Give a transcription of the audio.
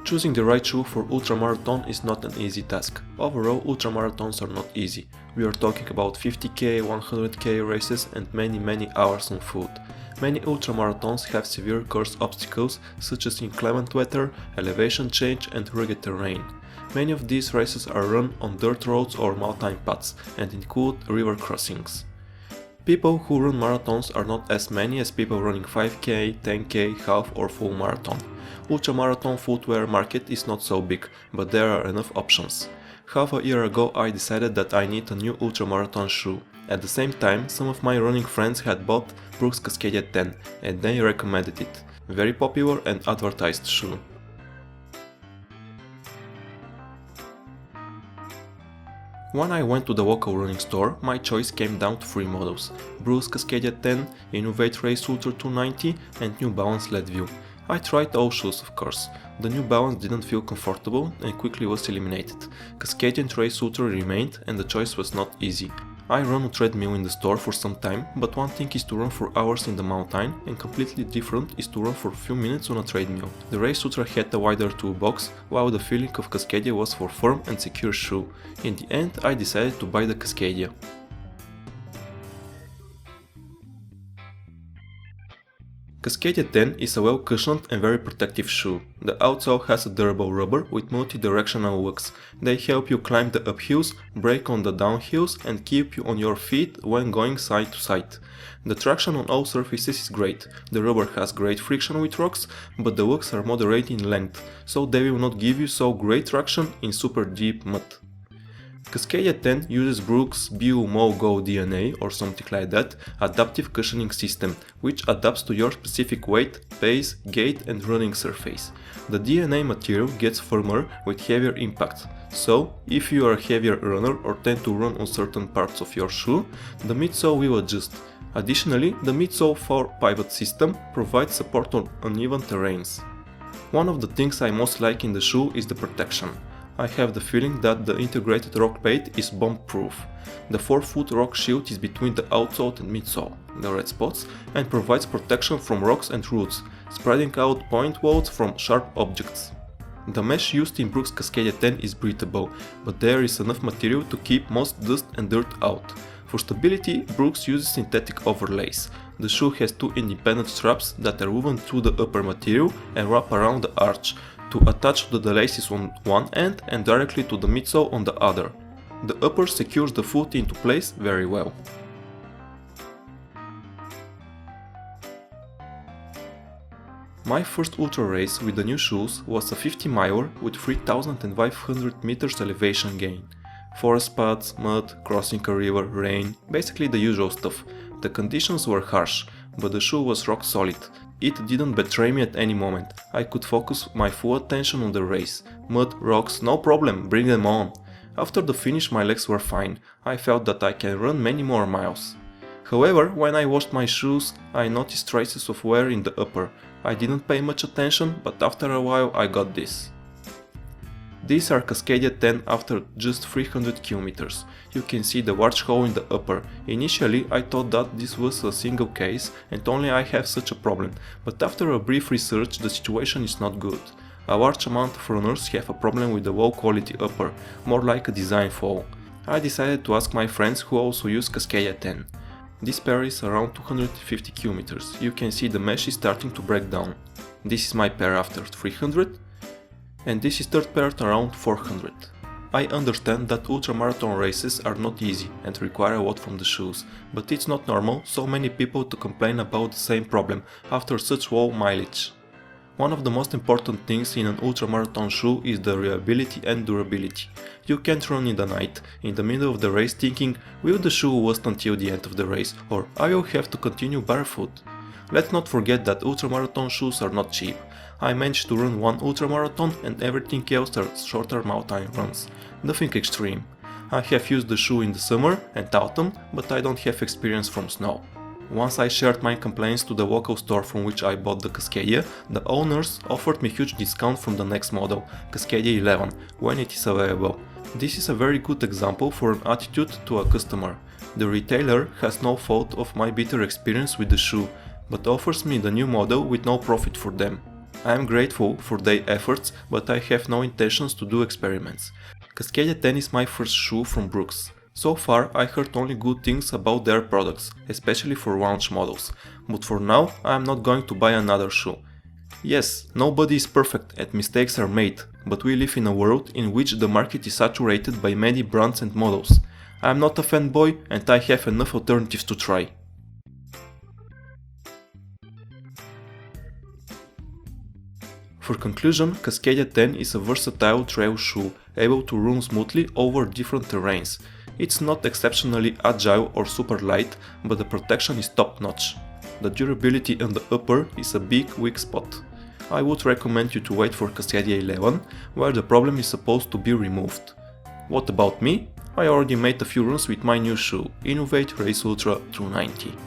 Choosing the right shoe for ultramarathon is not an easy task. Overall, ultramarathons are not easy. We are talking about 50k, 100k races and many hours on foot. Many ultramarathons have severe course obstacles such as inclement weather, elevation change and rugged terrain. Many of these races are run on dirt roads or mountain paths and include river crossings. People who run marathons are not as many as people running 5k, 10k, half or full marathon. Ultramarathon footwear market is not so big, but there are enough options. Half a year ago I decided that I need a new ultramarathon shoe. At the same time, some of my running friends had bought Brooks Cascadia 10 and they recommended it. Very popular and advertised shoe. When I went to the local running store, my choice came down to 3 models: Brooks Cascadia 10, Innovate Race Ultra 290 and New Balance Leadview. I tried all shoes of course. The New Balance didn't feel comfortable and quickly was eliminated. Cascadia and Race Ultra remained and the choice was not easy. I run a treadmill in the store for some time, but one thing is to run for hours in the mountain and completely different is to run for a few minutes on a treadmill. The Race Ultra had a wider toolbox, while the feeling of Cascadia was for firm and secure shoe. In the end I decided to buy the Cascadia. Cascadia 10 is a well-cushioned and very protective shoe. The outsole has a durable rubber with multi-directional lugs. They help you climb the uphills, brake on the downhills and keep you on your feet when going side to side. The traction on all surfaces is great. The rubber has great friction with rocks, but the lugs are moderate in length, so they will not give you so great traction in super deep mud. Cascadia 10 uses Brooks' Bio-Mo-Go DNA or something like that adaptive cushioning system, which adapts to your specific weight, pace, gait and running surface. The DNA material gets firmer with heavier impact, so if you are a heavier runner or tend to run on certain parts of your shoe, the midsole will adjust. Additionally, the midsole 4-pivot system provides support on uneven terrains. One of the things I most like in the shoe is the protection. I have the feeling that the integrated rock plate is bomb-proof. The 4-foot rock shield is between the outsole and midsole, the red spots, and provides protection from rocks and roots, spreading out point clouds from sharp objects. The mesh used in Brooks Cascadia 10 is breathable, but there is enough material to keep most dust and dirt out. For stability, Brooks uses synthetic overlays. The shoe has 2 independent straps that are woven through the upper material and wrap around the arch, to attach to the laces on one end and directly to the midsole on the other. The upper secures the foot into place very well. My first ultra race with the new shoes was a 50-miler with 3,500 meters elevation gain. Forest paths, mud, crossing a river, rain, basically the usual stuff. The conditions were harsh, but the shoe was rock solid. It didn't betray me at any moment. I could focus my full attention on the race. Mud, rocks, no problem, bring them on. After the finish my legs were fine. I felt that I can run many more miles. However, when I washed my shoes, I noticed traces of wear in the upper. I didn't pay much attention, but after a while I got this. These are Cascadia 10 after just 300 kilometers. You can see the large hole in the upper. Initially I thought that this was a single case and only I have such a problem, but after a brief research the situation is not good. A large amount of runners have a problem with the low quality upper, more like a design flaw. I decided to ask my friends who also use Cascadia 10. This pair is around 250 kilometers. You can see the mesh is starting to break down. This is my pair after 300. And this is third pair at around 400. I understand that ultramarathon races are not easy and require a lot from the shoes, but it's not normal so many people to complain about the same problem after such low mileage. One of the most important things in an ultramarathon shoe is the reliability and durability. You can't run in the night, in the middle of the race thinking, will the shoe last until the end of the race, or I will have to continue barefoot. Let's not forget that ultramarathon shoes are not cheap. I managed to run one ultramarathon and everything else are shorter mountain runs. Nothing extreme. I have used the shoe in the summer and autumn, but I don't have experience from snow. Once I shared my complaints to the local store from which I bought the Cascadia, the owners offered me huge discount from the next model, Cascadia 11, when it is available. This is a very good example for an attitude to a customer. The retailer has no fault of my bitter experience with the shoe, but offers me the new model with no profit for them. I am grateful for their efforts, but I have no intentions to do experiments. Cascadia 10 is my first shoe from Brooks. So far I heard only good things about their products, especially for launch models, but for now I am not going to buy another shoe. Yes, nobody is perfect and mistakes are made, but we live in a world in which the market is saturated by many brands and models. I am not a fanboy and I have enough alternatives to try. For conclusion, Cascadia 10 is a versatile trail shoe, able to run smoothly over different terrains. It's not exceptionally agile or super light, but the protection is top notch. The durability on the upper is a big weak spot. I would recommend you to wait for Cascadia 11, where the problem is supposed to be removed. What about me? I already made a few runs with my new shoe, Innovate Race Ultra 290.